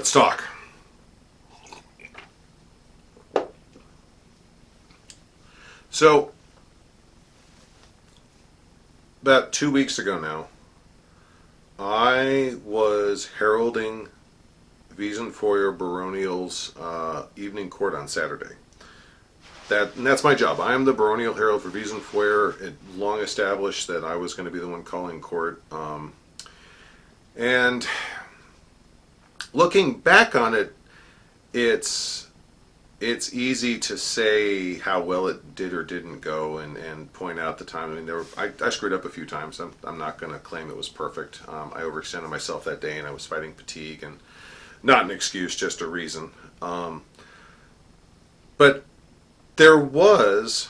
Let's talk. So, about 2 weeks ago now, I was heralding Wiesenfeuer Baronial's evening court on Saturday. That's my job. I am the baronial herald for Wiesenfeuer. It long established that I was going to be the one calling court. And looking back on it, it's easy to say how well it did or didn't go and point out the time. I mean, I screwed up a few times. I'm not going to claim it was perfect. I overextended myself that day, and I was fighting fatigue, and not an excuse, just a reason. But there was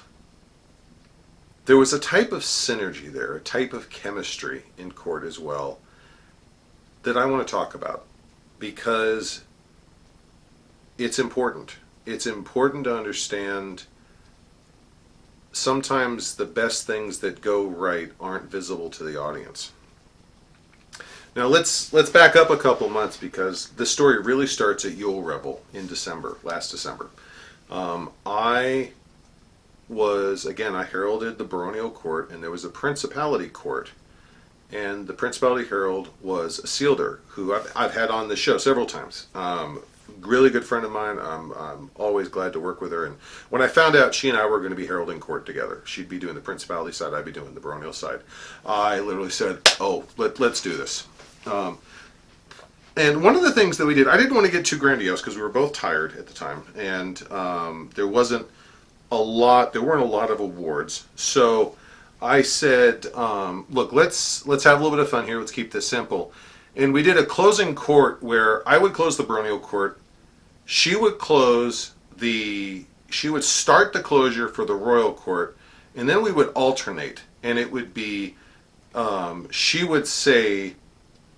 a type of synergy there, a type of chemistry in court as well, that I want to talk about, because it's important. It's important to understand sometimes the best things that go right aren't visible to the audience. Now let's back up a couple months, because this story really starts at Yule Revel in last December. I heralded the baronial court, and there was a principality court. And the principality herald was a sealder who I've had on the show several times. Really good friend of mine. I'm always glad to work with her. And when I found out she and I were going to be heralding court together, she'd be doing the principality side, I'd be doing the baronial side, I literally said, "Oh, let's do this." And one of the things that we did, I didn't want to get too grandiose because we were both tired at the time, and there weren't a lot of awards. So I said, look, let's have a little bit of fun here. Let's keep this simple. And we did a closing court where I would close the baronial court. She would start the closure for the royal court, and then we would alternate. And it would be, she would say,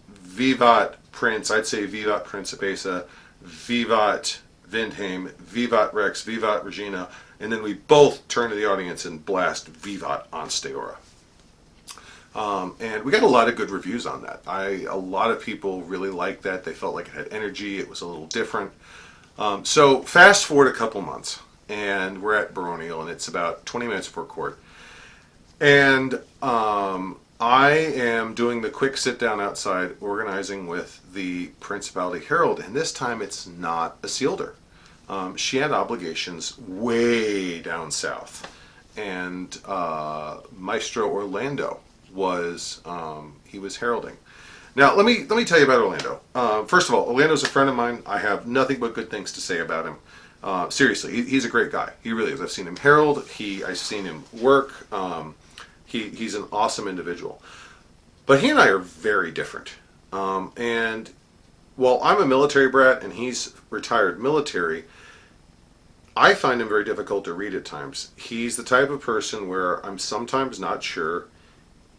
"Vivat Prince," I'd say "Vivat Principessa," "Vivat Windheim," "Vivat Rex," "Vivat Regina," and then we both turn to the audience and blast "Vivat Ansteora." And we got a lot of good reviews on that. A lot of people really liked that. They felt like it had energy. It was a little different. So fast forward a couple months, and we're at baronial, and it's about 20 minutes before court. And I am doing the quick sit down outside, organizing with the principality herald, and this time it's not a sealder. She had obligations way down south, and Maestro Orlando was heralding. Now let me tell you about Orlando. First of all, Orlando's a friend of mine. I have nothing but good things to say about him. Seriously, he's a great guy. He really is. I've seen him herald. I've seen him work. He's an awesome individual. But he and I are very different. And while I'm a military brat and he's retired military, I find him very difficult to read at times. He's the type of person where I'm sometimes not sure,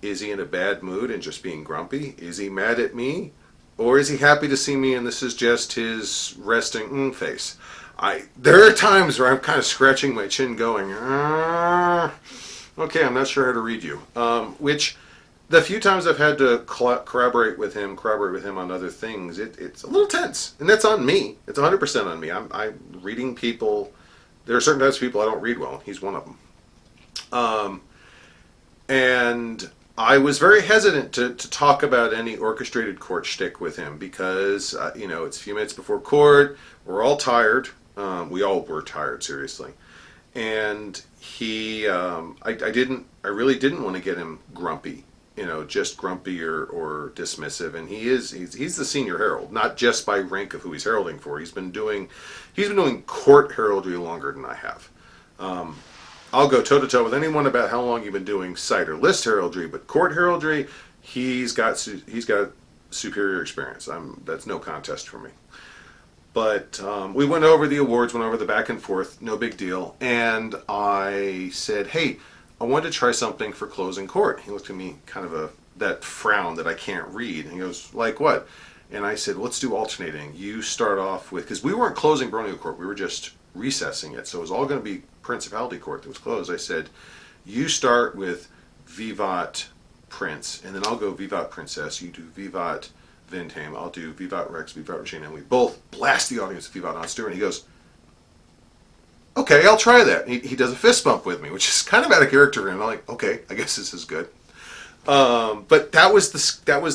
is he in a bad mood and just being grumpy? Is he mad at me? Or is he happy to see me and this is just his resting face? There are times where I'm kind of scratching my chin going, okay, I'm not sure how to read you. Which, the few times I've had to corroborate with him on other things, it's a little tense. And that's on me. It's 100% on me. I'm reading people. There are certain types of people I don't read well. He's one of them. And I was very hesitant to talk about any orchestrated court shtick with him because, it's a few minutes before court. We're all tired. We all were tired, seriously. And I really didn't want to get him grumpy, just grumpy or dismissive. And he's the senior herald, not just by rank of who he's heralding for. He's been doing court heraldry longer than I have. I'll go toe to toe with anyone about how long you've been doing site or list heraldry, but court heraldry, he's got superior experience. That's no contest for me. But we went over the awards, went over the back and forth, no big deal. And I said, "Hey, I wanted to try something for closing court." He looked at me kind of that frown that I can't read. And he goes, "Like what?" And I said, "Let's do alternating. You start off with," because we weren't closing baronial court, we were just recessing it. So it was all going to be principality court that was closed. I said, "You start with Vivat Prince, and then I'll go Vivat Princess. You do Vivat Vindheim, I'll do Vivat Rex, Vivat Regina, and we both blast the audience with Vivat Anster, and he goes, okay, I'll try that. He does a fist bump with me, which is kind of out of character, and I'm like, okay, I guess this is good. But that was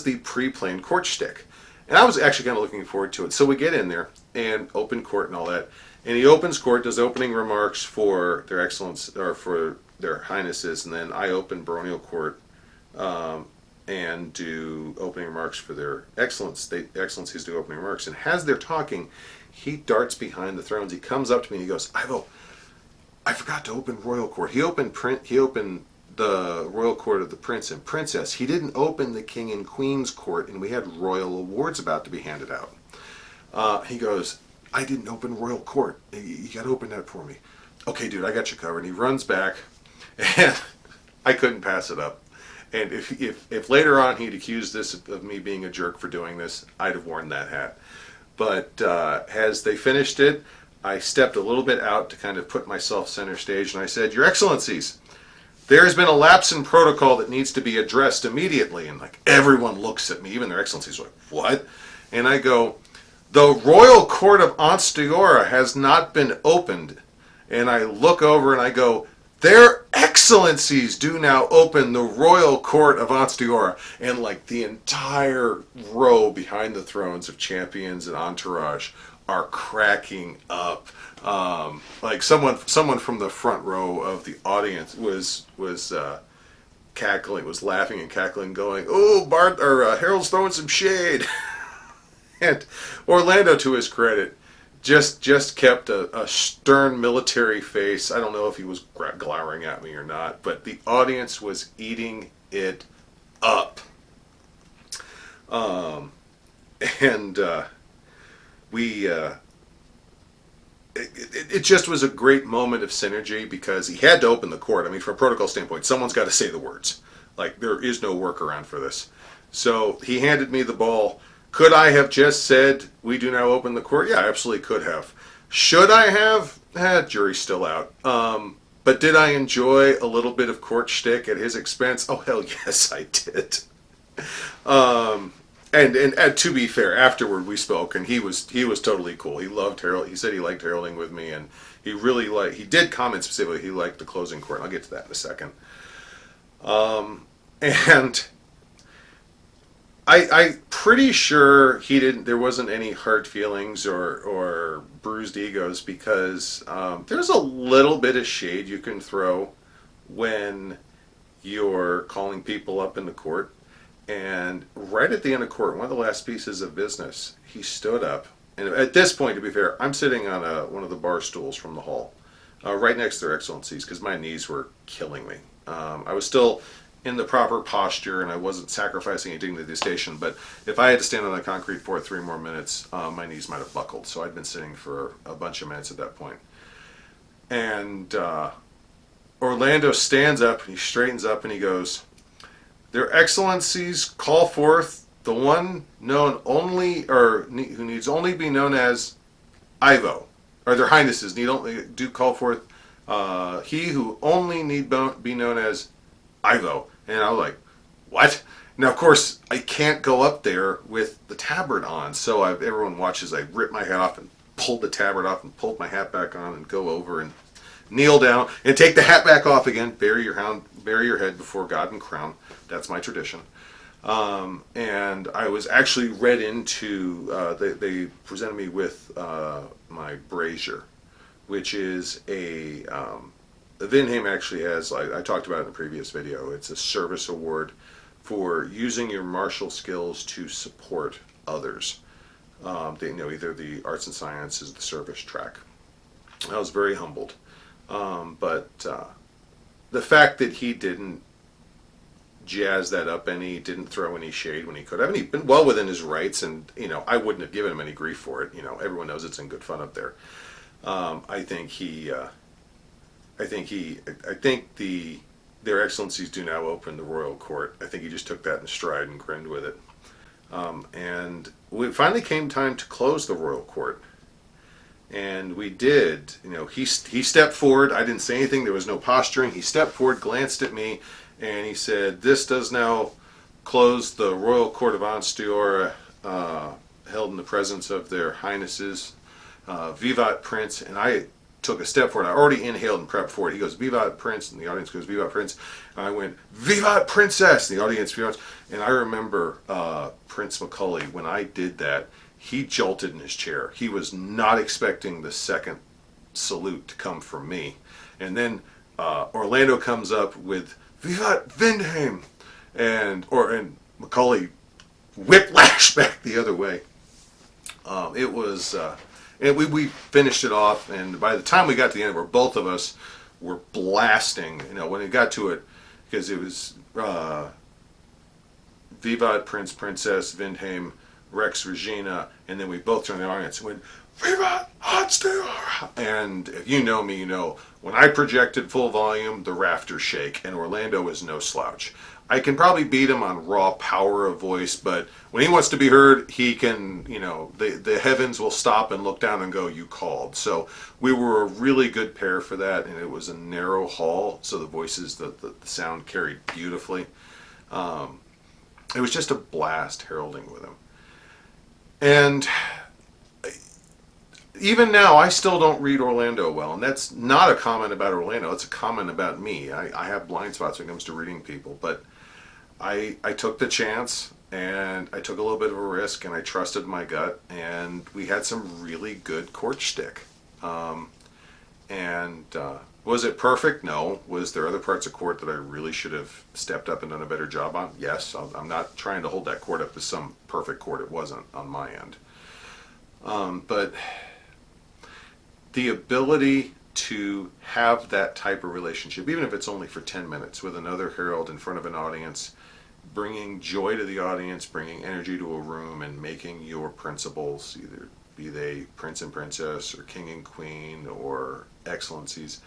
the pre-planned court shtick, and I was actually kind of looking forward to it. So we get in there and open court and all that, and he opens court, does opening remarks for their excellence or for their highnesses, and then I open baronial court and do opening remarks for their excellencies do opening remarks, and as they're talking, he darts behind the thrones. He comes up to me and he goes, Ivo, I forgot to open royal court. He opened the royal court of the prince and princess. He didn't open the king and queen's court, and we had royal awards about to be handed out. He goes, I didn't open royal court. You got to open that for me. Okay, dude, I got you covered. And he runs back, and I couldn't pass it up. And if later on he'd accused this of me being a jerk for doing this, I'd have worn that hat. But as they finished it, I stepped a little bit out to kind of put myself center stage, and I said, Your Excellencies, there has been a lapse in protocol that needs to be addressed immediately. And like everyone looks at me, even their excellencies are like, what? And I go, the royal court of Anstiora has not been opened. And I look over and I go, their excellencies do now open the royal court of Anstiora. And like the entire row behind the thrones of champions and entourage are cracking up. Like someone from the front row of the audience was cackling, was laughing and cackling, going, "Oh, Harold's throwing some shade." And Orlando, to his credit, just kept a stern military face. I don't know if he was glowering at me or not, but the audience was eating it up. It just was a great moment of synergy because he had to open the court. I mean, from a protocol standpoint, someone's got to say the words. Like, there is no workaround for this. So he handed me the ball. Could I have just said, we do now open the court? Yeah, I absolutely could have. Should I have? Jury's still out. But did I enjoy a little bit of court shtick at his expense? Oh, hell yes, I did. And to be fair, afterward we spoke, and he was totally cool. He loved Herald. He said he liked heralding with me, and he did comment specifically he liked the closing court. I'll get to that in a second. And I'm pretty sure there wasn't any hurt feelings or bruised egos because there's a little bit of shade you can throw when you're calling people up in the court. And right at the end of court, one of the last pieces of business, he stood up. And at this point, to be fair, I'm sitting on one of the bar stools from the hall, right next to their excellencies, because my knees were killing me. I was still in the proper posture, and I wasn't sacrificing any dignity to the station. But if I had to stand on the concrete for 3 more minutes, my knees might have buckled. So I'd been sitting for a bunch of minutes at that point. And Orlando stands up, and he straightens up, and he goes, Their Excellencies call forth the one known only, or who needs only be known as Ivo, or Their Highnesses need only do call forth he who only need be known as Ivo. And I was like, what? Now, of course, I can't go up there with the tabard on, so everyone watches. I rip my hat off and pulled the tabard off and pulled my hat back on and go over and kneel down and take the hat back off again. Bury your head before God and crown. That's my tradition. And I was actually read into, they presented me with my brazier, which is Vindheim actually has, I talked about it in a previous video, it's a service award for using your martial skills to support others. Either the arts and sciences, the service track. I was very humbled. But the fact that he didn't jazz that up any, didn't throw any shade when he could have, and he'd been well within his rights, and I wouldn't have given him any grief for it. Everyone knows it's in good fun up there. I think their excellencies do now open the royal court. I think he just took that in stride and grinned with it. And it finally came time to close the royal court. And we did. He stepped forward. I didn't say anything. There was no posturing. He stepped forward, glanced at me, and he said, "This does now close the royal court of Anstiora held in the presence of their highnesses, Vivat Prince, and I took a step forward. I already inhaled and prepped for it. He goes, Vivat Prince, and the audience goes, Vivat Prince. And I went, Vivat Princess, and the audience, Vivat. And I remember Prince Macaulay, when I did that, he jolted in his chair. He was not expecting the second salute to come from me. And then Orlando comes up with Vivat Vindheim, and Macaulay whiplash back the other way. It was, and we finished it off, and by the time we got to the end, where both of us were blasting, when it got to it, because it was Vivat Prince, Princess, Vindheim, Rex, Regina, and then we both turned to the audience and went, Vivat Hotstare! And if you know me, you know, when I projected full volume, the rafters shake, and Orlando is no slouch. I can probably beat him on raw power of voice, but when he wants to be heard, he can, the heavens will stop and look down and go, you called. So we were a really good pair for that, and it was a narrow hall, so the voices, the sound carried beautifully. It was just a blast heralding with him. And even now, I still don't read Orlando well, and that's not a comment about Orlando, it's a comment about me. I have blind spots when it comes to reading people, but I took the chance, and I took a little bit of a risk, and I trusted my gut, and we had some really good court shtick. Was it perfect? No. Was there other parts of court that I really should have stepped up and done a better job on? Yes. I'm not trying to hold that court up as some perfect court. It wasn't on my end. But the ability to have that type of relationship, even if it's only for 10 minutes with another herald in front of an audience, bringing joy to the audience, bringing energy to a room, and making your principals, either be they prince and princess or king and queen or excellencies,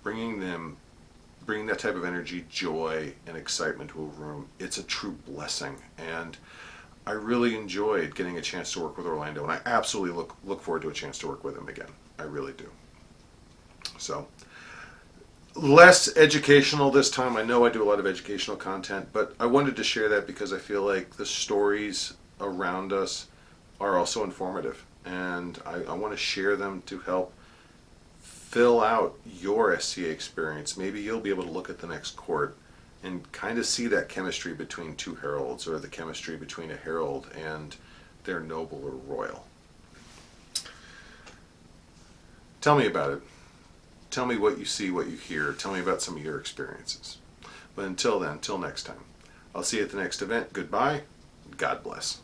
bringing that type of energy, joy, and excitement to a room, it's a true blessing. And I really enjoyed getting a chance to work with Orlando, and I absolutely look forward to a chance to work with him again. I really do. So, less educational this time. I know I do a lot of educational content, but I wanted to share that because I feel like the stories around us are also informative, and I want to share them to help fill out your SCA experience. Maybe you'll be able to look at the next court and kind of see that chemistry between two heralds, or the chemistry between a herald and their noble or royal. Tell me about it. Tell me what you see, what you hear. Tell me about some of your experiences. But until then, until next time, I'll see you at the next event. Goodbye. God bless.